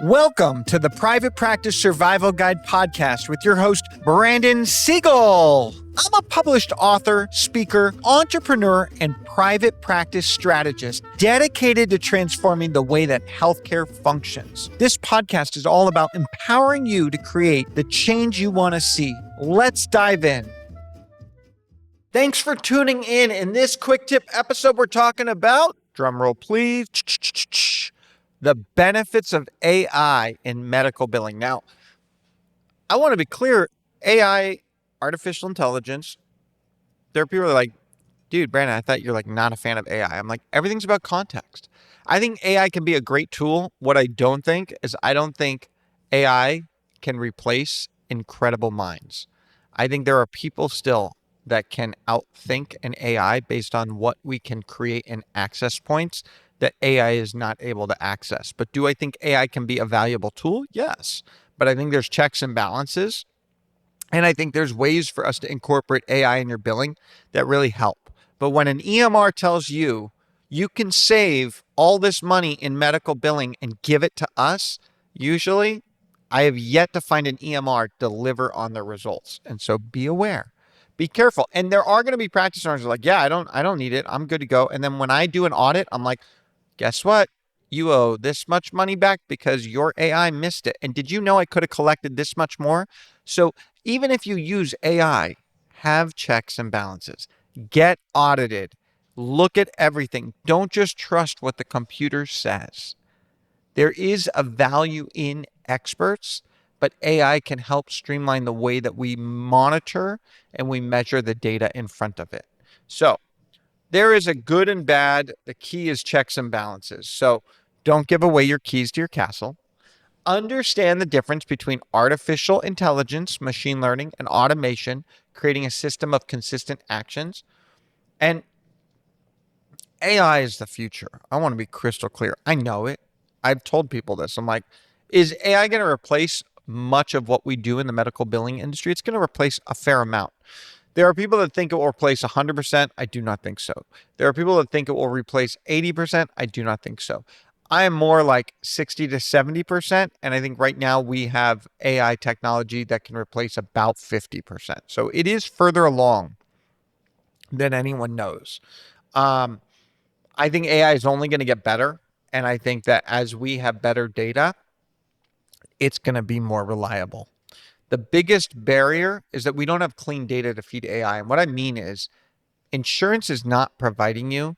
Welcome to the Private Practice Survival Guide podcast with your host, Brandon Seigel. I'm a published author, speaker, entrepreneur, and private practice strategist dedicated to transforming the way that healthcare functions. This podcast is all about empowering you to create the change you want to see. Let's dive in. Thanks for tuning in. In this quick tip episode, we're talking about, drumroll please, the benefits of AI in medical billing. Now, I want to be clear, AI, artificial intelligence, there are people that are like, dude, Brandon, I thought you're like not a fan of AI. I'm like, everything's about context. I think AI can be a great tool. What I don't think is I don't think AI can replace incredible minds. I think there are people still that can outthink an AI based on what we can create in access points that AI is not able to access. But do I think AI can be a valuable tool? Yes. But I think there's checks and balances. And I think there's ways for us to incorporate AI in your billing that really help. But when an EMR tells you, you can save all this money in medical billing and give it to us, usually I have yet to find an EMR deliver on the results. And so be aware. Be careful. And there are going to be practice owners who are like, yeah, I don't need it. I'm good to go. And then when I do an audit, I'm like, guess what? You owe this much money back because your AI missed it. And did you know I could have collected this much more? So even if you use AI, have checks and balances. Get audited. Look at everything. Don't just trust what the computer says. There is a value in experts, but AI can help streamline the way that we monitor and we measure the data in front of it. So there is a good and bad. The key is checks and balances. So don't give away your keys to your castle. Understand the difference between artificial intelligence, machine learning, and automation, creating a system of consistent actions. And AI is the future. I want to be crystal clear. I know it. I've told people this. I'm like, is AI going to replace much of what we do in the medical billing industry? It's going to replace a fair amount. There are people that think it will replace 100%. I do not think so. There are people that think it will replace 80%. I do not think so. I am more like 60 to 70%. And I think right now we have AI technology that can replace about 50%. So it is further along than anyone knows. I think AI is only going to get better. And I think that as we have better data, it's going to be more reliable. The biggest barrier is that we don't have clean data to feed AI. And what I mean is insurance is not providing you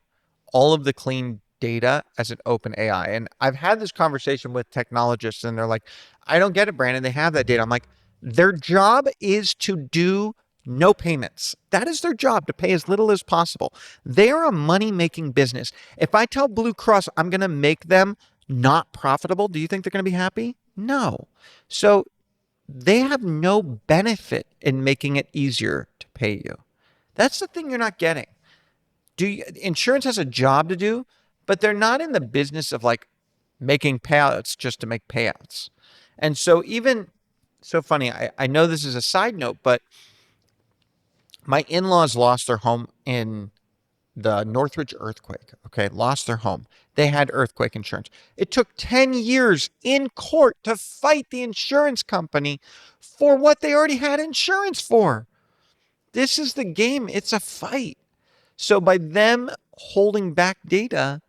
all of the clean data as an open AI. And I've had this conversation with technologists and they're like, I don't get it, Brandon. They have that data. I'm like, their job is to do no payments. That is their job, to pay as little as possible. They are a money-making business. If I tell Blue Cross I'm going to make them not profitable, do you think they're going to be happy? No. So they have no benefit in making it easier to pay you. That's the thing you're not getting. Insurance has a job to do, but they're not in the business of like making payouts just to make payouts. And so so funny, I know this is a side note, but my in-laws lost their home in the Northridge earthquake, lost their home. They had earthquake insurance. It took 10 years in court to fight the insurance company for what they already had insurance for. This is the game. It's a fight. So by them holding back data,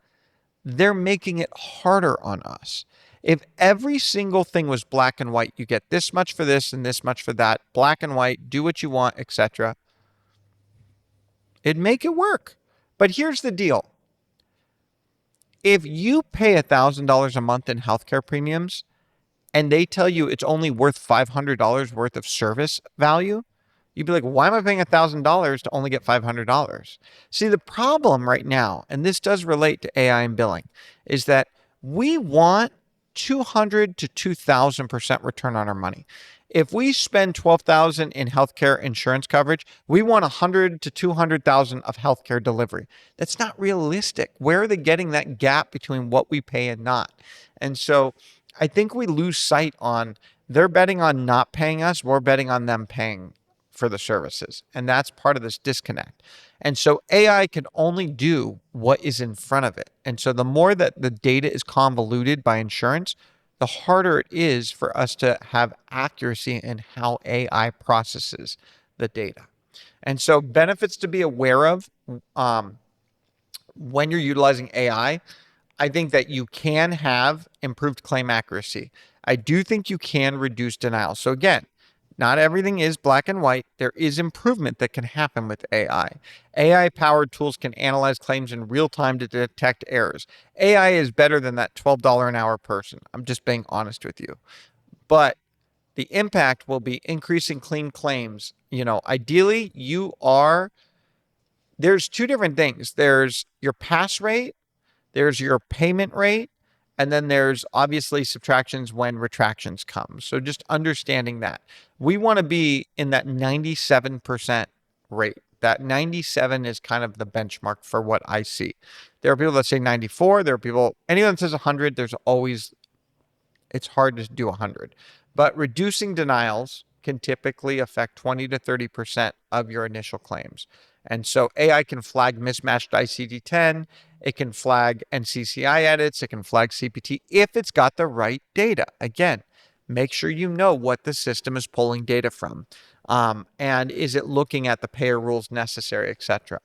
they're making it harder on us. If every single thing was black and white, you get this much for this and this much for that, black and white, do what you want, etc., it'd make it work. But here's the deal. If you pay $1,000 a month in healthcare premiums and they tell you it's only worth $500 worth of service value, you'd be like, why am I paying $1,000 to only get $500? See, the problem right now, and this does relate to AI and billing, is that we want 200 to 2,000% return on our money. If we spend $12,000 in healthcare insurance coverage, we want 100 to 200,000 of healthcare delivery. That's not realistic. Where are they getting that gap between what we pay and not? And so I think we lose sight on, they're betting on not paying us, we're betting on them paying for the services. And that's part of this disconnect. And so AI can only do what is in front of it. And so the more that the data is convoluted by insurance, the harder it is for us to have accuracy in how AI processes the data. And so benefits to be aware of um, when you're utilizing AI, I think that you can have improved claim accuracy. I do think you can reduce denial. So again, not everything is black and white. There is improvement that can happen with AI. AI-powered tools can analyze claims in real time to detect errors. AI is better than that $12 an hour person. I'm just being honest with you. But the impact will be increasing clean claims. Ideally, there's two different things. There's your pass rate, there's your payment rate, and then there's obviously subtractions when retractions come. So just understanding that. We want to be in that 97% rate. That 97 is kind of the benchmark for what I see. There are people that say 94. Anyone that says 100, it's hard to do 100. But reducing denials can typically affect 20 to 30% of your initial claims. And so AI can flag mismatched ICD-10, it can flag NCCI edits, it can flag CPT if it's got the right data. Again, make sure you know what the system is pulling data from. And is it looking at the payer rules necessary, etc.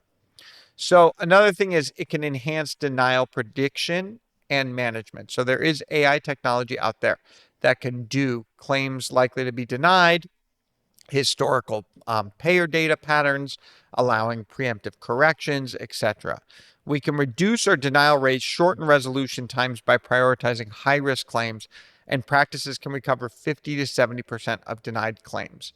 So another thing is it can enhance denial prediction and management. So there is AI technology out there that can do claims likely to be denied, historical payer data patterns, allowing preemptive corrections, etc. We can reduce our denial rates, shorten resolution times by prioritizing high-risk claims, and practices can recover 50 to 70% of denied claims.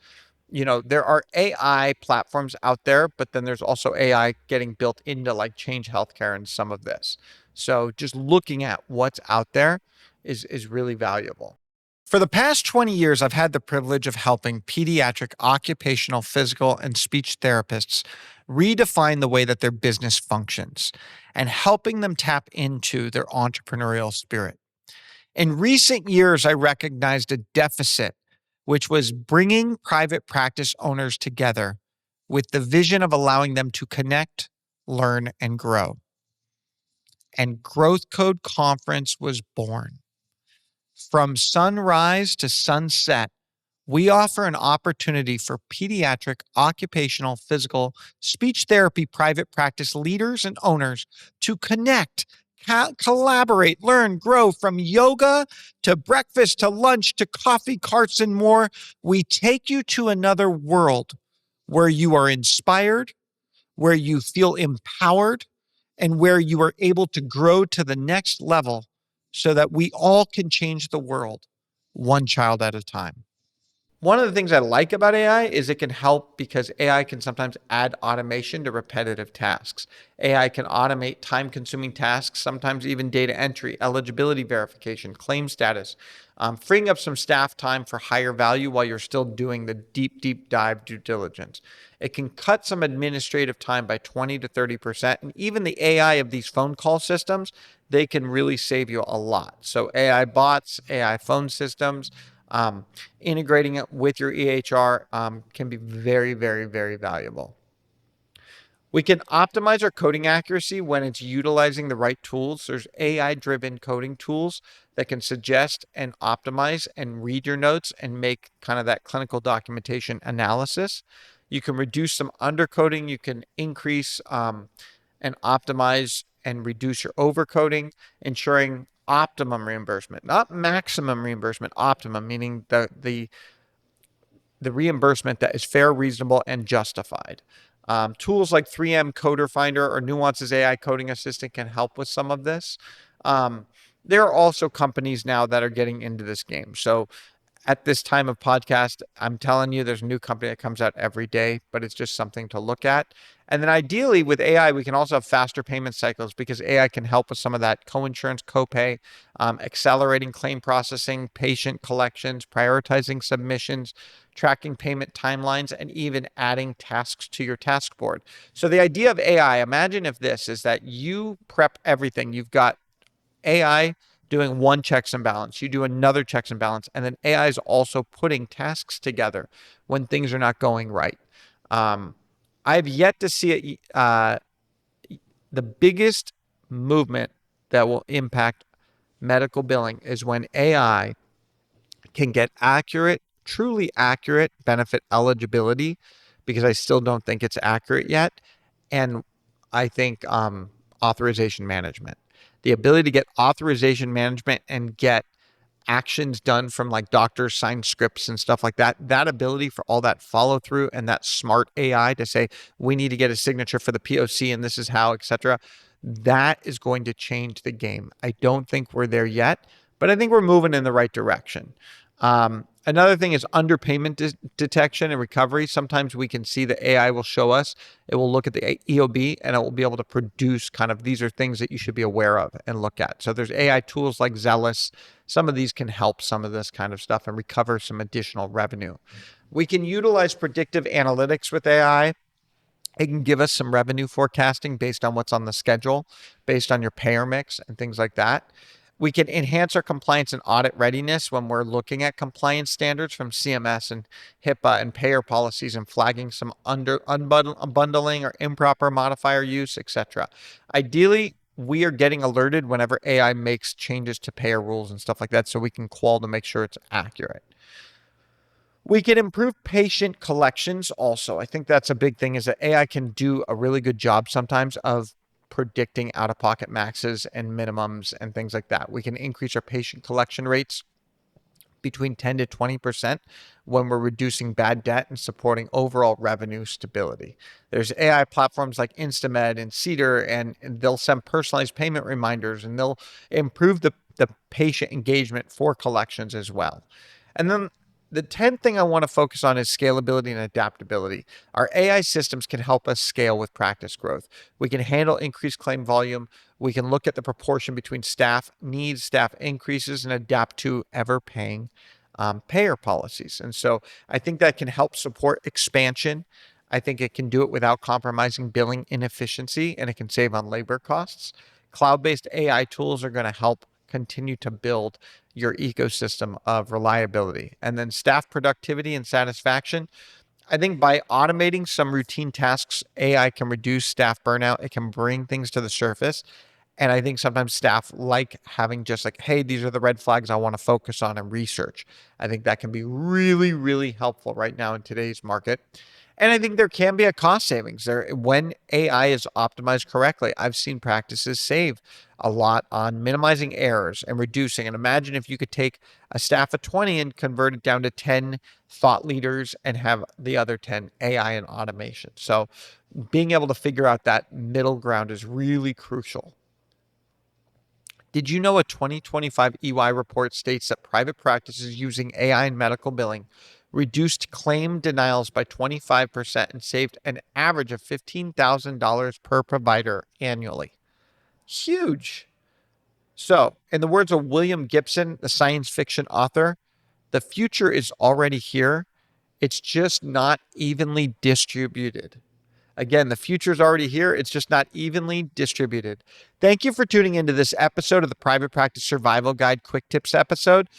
There are AI platforms out there, but then there's also AI getting built into like Change Healthcare and some of this. So just looking at what's out there is really valuable. For the past 20 years, I've had the privilege of helping pediatric occupational, physical, and speech therapists redefine the way that their business functions and helping them tap into their entrepreneurial spirit. In recent years, I recognized a deficit, which was bringing private practice owners together with the vision of allowing them to connect, learn, and grow. And Growth Code Conference was born. From sunrise to sunset, we offer an opportunity for pediatric, occupational, physical, speech therapy private practice leaders and owners to connect, collaborate, learn, grow from yoga to breakfast to lunch to coffee carts and more. We take you to another world where you are inspired, where you feel empowered, and where you are able to grow to the next level so that we all can change the world one child at a time. One of the things I like about AI is it can help because AI can sometimes add automation to repetitive tasks. AI can automate time-consuming tasks, sometimes even data entry, eligibility verification, claim status, freeing up some staff time for higher value while you're still doing the deep dive due diligence. It can cut some administrative time by 20 to 30%, and even the AI of these phone call systems, they can really save you a lot. So AI bots, AI phone systems, integrating it with your EHR can be very, very, very valuable. We can optimize our coding accuracy when it's utilizing the right tools. There's AI-driven coding tools that can suggest and optimize and read your notes and make kind of that clinical documentation analysis. You can reduce some undercoding. You can increase and optimize and reduce your overcoding, ensuring optimum reimbursement, not maximum reimbursement, optimum, meaning the reimbursement that is fair, reasonable, and justified. Tools like 3M Coder Finder or Nuance's AI Coding Assistant can help with some of this. There are also companies now that are getting into this game. So at this time of podcast, I'm telling you, there's a new company that comes out every day, but it's just something to look at. And then ideally with AI, we can also have faster payment cycles because AI can help with some of that coinsurance, copay, accelerating claim processing, patient collections, prioritizing submissions, tracking payment timelines, and even adding tasks to your task board. So the idea of AI, imagine if this is that you prep everything. You've got AI doing one checks and balance. You do another checks and balance. And then AI is also putting tasks together when things are not going right. I've yet to see it. The biggest movement that will impact medical billing is when AI can get accurate, truly accurate benefit eligibility, because I still don't think it's accurate yet. And I think authorization management, the ability to get authorization management and get actions done from like doctors sign scripts and stuff like that, that ability for all that follow through and that smart AI to say, we need to get a signature for the POC and this is how, etc. That is going to change the game. I don't think we're there yet, but I think we're moving in the right direction. Another thing is underpayment detection and recovery. Sometimes we can see the AI will show us, it will look at the EOB and it will be able to produce kind of, these are things that you should be aware of and look at. So there's AI tools like Zealous. Some of these can help some of this kind of stuff and recover some additional revenue. We can utilize predictive analytics with AI. It can give us some revenue forecasting based on what's on the schedule, based on your payer mix and things like that. We can enhance our compliance and audit readiness when we're looking at compliance standards from CMS and HIPAA and payer policies and flagging some unbundling or improper modifier use, etc. Ideally, we are getting alerted whenever AI makes changes to payer rules and stuff like that, so we can call to make sure it's accurate. We can improve patient collections also. I think that's a big thing, is that AI can do a really good job sometimes of predicting out-of-pocket maxes and minimums and things like that. We can increase our patient collection rates between 10 to 20% when we're reducing bad debt and supporting overall revenue stability. There's AI platforms like Instamed and Cedar, and they'll send personalized payment reminders, and they'll improve the patient engagement for collections as well. And then the 10th thing I want to focus on is scalability and adaptability. Our AI systems can help us scale with practice growth. We can handle increased claim volume. We can look at the proportion between staff needs, staff increases, and adapt to ever-paying payer policies. And so I think that can help support expansion. I think it can do it without compromising billing inefficiency, and it can save on labor costs. Cloud-based AI tools are going to help continue to build your ecosystem of reliability. And then staff productivity and satisfaction. I think by automating some routine tasks, AI can reduce staff burnout. It can bring things to the surface. And I think sometimes staff like having just like, hey, these are the red flags I want to focus on and research. I think that can be really, really helpful right now in today's market. And I think there can be a cost savings there when AI is optimized correctly. I've seen practices save a lot on minimizing errors and reducing. And imagine if you could take a staff of 20 and convert it down to 10 thought leaders and have the other 10 AI and automation. So being able to figure out that middle ground is really crucial. Did you know a 2025 EY report states that private practices using AI in medical billing reduced claim denials by 25% and saved an average of $15,000 per provider annually? Huge. So, in the words of William Gibson, the science fiction author, the future is already here. It's just not evenly distributed. Again, the future is already here. It's just not evenly distributed. Thank you for tuning into this episode of the Private Practice Survival Guide Quick Tips episode.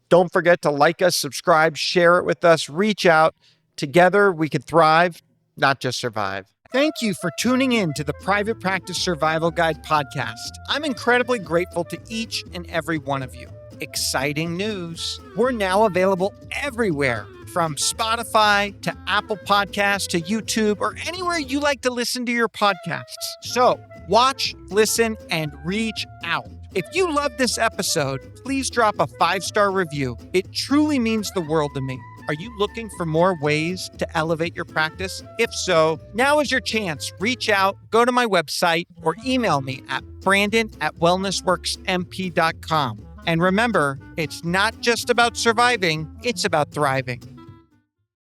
Don't forget to like us, subscribe, share it with us, reach out. Together, we can thrive, not just survive. Thank you for tuning in to the Private Practice Survival Guide podcast. I'm incredibly grateful to each and every one of you. Exciting news. We're now available everywhere, from Spotify to Apple Podcasts to YouTube or anywhere you like to listen to your podcasts. So watch, listen, and reach out. If you love this episode, please drop a 5-star review. It truly means the world to me. Are you looking for more ways to elevate your practice? If so, now is your chance. Reach out, go to my website, or email me at brandon@wellnessworksmp.com. And remember, it's not just about surviving, it's about thriving.